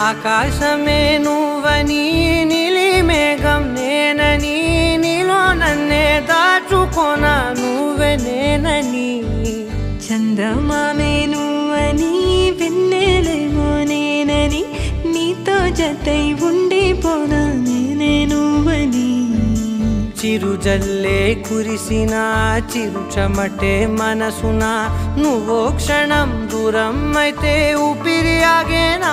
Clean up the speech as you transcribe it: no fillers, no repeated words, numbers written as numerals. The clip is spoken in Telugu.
ఆకాశమే నువ్వని నీలి మేఘం నేనని నీలో నన్నే దాచుకోనా నువ్వే నేనని చందమామే నువ్వని వెన్నెలేమో నేనని నీతో జతై ఉండిపోనా నేనే నువ్వని చిరుజల్లే కురిసిన చిరుచమటే మనసున నువ్వో క్షణం దూరం అయితే ఊపిరి ఆగేనా